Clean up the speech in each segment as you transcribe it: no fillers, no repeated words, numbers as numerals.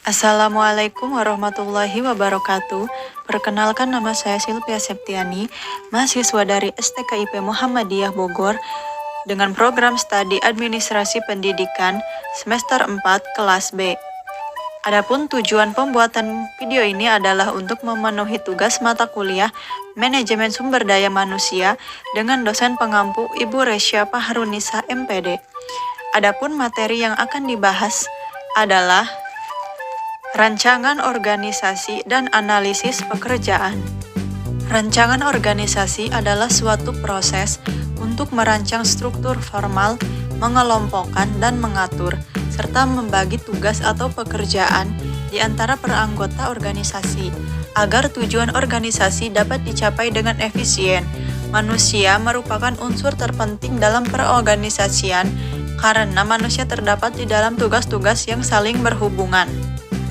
Assalamualaikum warahmatullahi wabarakatuh. Perkenalkan, nama saya Silvia Septiani, mahasiswa dari STKIP Muhammadiyah Bogor dengan program studi Administrasi Pendidikan semester 4 kelas B. Adapun tujuan pembuatan video ini adalah untuk memenuhi tugas mata kuliah Manajemen Sumber Daya Manusia dengan dosen pengampu Ibu Resya Paharunisa MPD. Adapun materi yang akan dibahas adalah rancangan organisasi dan analisis pekerjaan. Rancangan organisasi adalah suatu proses untuk merancang struktur formal, mengelompokkan dan mengatur, serta membagi tugas atau pekerjaan di antara peranggota organisasi, agar tujuan organisasi dapat dicapai dengan efisien. Manusia merupakan unsur terpenting dalam perorganisasian karena manusia terdapat di dalam tugas-tugas yang saling berhubungan.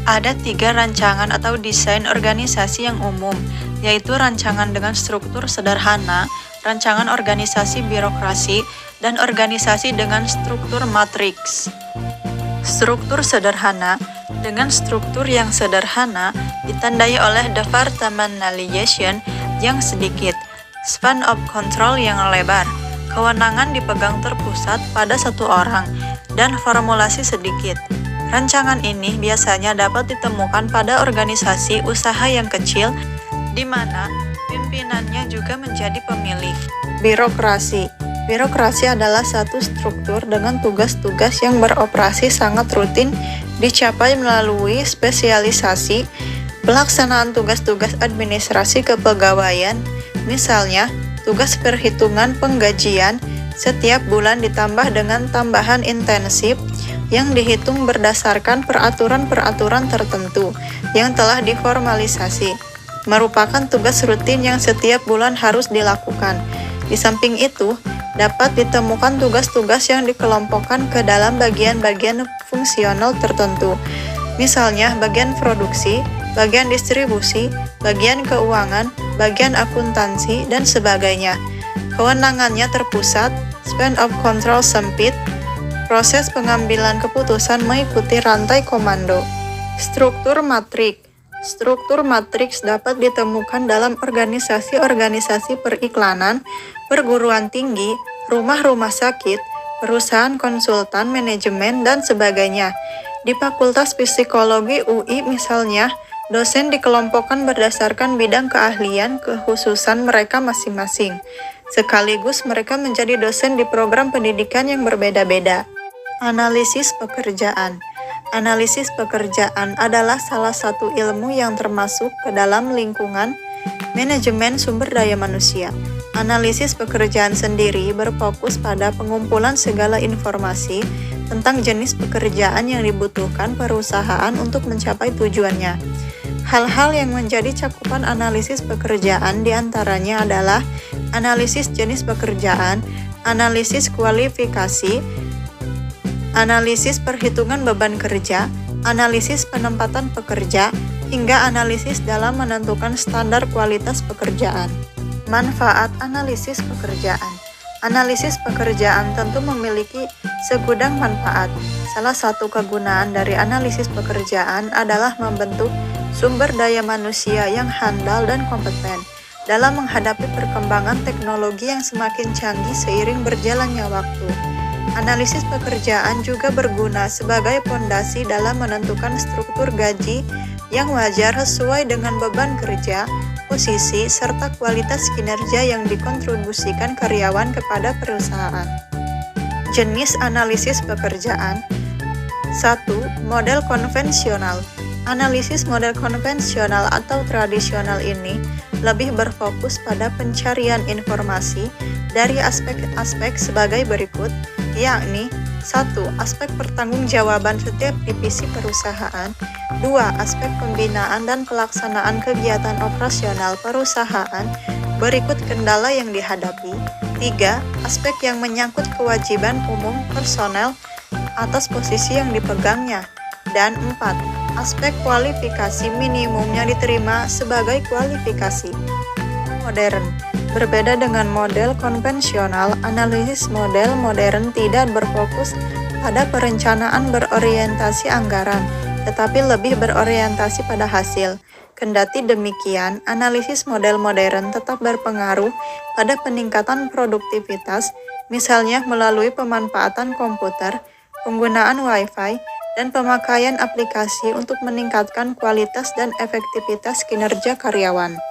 Ada 3 rancangan atau desain organisasi yang umum, yaitu rancangan dengan struktur sederhana, rancangan organisasi birokrasi, dan organisasi dengan struktur matriks. Struktur sederhana dengan struktur yang sederhana ditandai oleh departmentalization yang sedikit, span of control yang lebar, kewenangan dipegang terpusat pada satu orang, dan formulasi sedikit. Rancangan ini biasanya dapat ditemukan pada organisasi usaha yang kecil, di mana pimpinannya juga menjadi pemilik. Birokrasi. Birokrasi adalah satu struktur dengan tugas-tugas yang beroperasi sangat rutin dicapai melalui spesialisasi, pelaksanaan tugas-tugas administrasi kepegawaian, misalnya tugas perhitungan penggajian setiap bulan ditambah dengan tambahan intensif yang dihitung berdasarkan peraturan-peraturan tertentu yang telah diformalisasi, merupakan tugas rutin yang setiap bulan harus dilakukan. Di samping itu, dapat ditemukan tugas-tugas yang dikelompokkan ke dalam bagian-bagian fungsional tertentu, misalnya bagian produksi, bagian distribusi, bagian keuangan, bagian akuntansi, dan sebagainya. Kewenangannya terpusat, span of control sempit, proses pengambilan keputusan mengikuti rantai komando. Struktur matriks. Struktur matriks dapat ditemukan dalam organisasi-organisasi periklanan, perguruan tinggi, rumah-rumah sakit, perusahaan konsultan manajemen, dan sebagainya. Di Fakultas Psikologi UI misalnya, dosen dikelompokkan berdasarkan bidang keahlian kekhususan mereka masing-masing. Sekaligus mereka menjadi dosen di program pendidikan yang berbeda-beda. Analisis pekerjaan. Analisis pekerjaan adalah salah satu ilmu yang termasuk ke dalam lingkungan manajemen sumber daya manusia. Analisis pekerjaan sendiri berfokus pada pengumpulan segala informasi tentang jenis pekerjaan yang dibutuhkan perusahaan untuk mencapai tujuannya. Hal-hal yang menjadi cakupan analisis pekerjaan diantaranya adalah analisis jenis pekerjaan, analisis kualifikasi, analisis perhitungan beban kerja, analisis penempatan pekerja, hingga analisis dalam menentukan standar kualitas pekerjaan. Manfaat analisis pekerjaan. Analisis pekerjaan tentu memiliki segudang manfaat. Salah satu kegunaan dari analisis pekerjaan adalah membentuk sumber daya manusia yang handal dan kompeten dalam menghadapi perkembangan teknologi yang semakin canggih seiring berjalannya waktu. Analisis pekerjaan juga berguna sebagai fondasi dalam menentukan struktur gaji yang wajar sesuai dengan beban kerja, posisi, serta kualitas kinerja yang dikontribusikan karyawan kepada perusahaan. Jenis analisis pekerjaan. 1. Model konvensional. Analisis model konvensional atau tradisional ini lebih berfokus pada pencarian informasi dari aspek-aspek sebagai berikut, yakni 1. Aspek pertanggungjawaban setiap divisi perusahaan, 2. Aspek pembinaan dan pelaksanaan kegiatan operasional perusahaan, berikut kendala yang dihadapi, 3. Aspek yang menyangkut kewajiban umum personel atas posisi yang dipegangnya, dan 4. Aspek kualifikasi minimum yang diterima sebagai kualifikasi. Modern. Berbeda dengan model konvensional, analisis model modern tidak berfokus pada perencanaan berorientasi anggaran, tetapi lebih berorientasi pada hasil. Kendati demikian, analisis model modern tetap berpengaruh pada peningkatan produktivitas, misalnya melalui pemanfaatan komputer, penggunaan Wi-Fi, dan pemakaian aplikasi untuk meningkatkan kualitas dan efektivitas kinerja karyawan.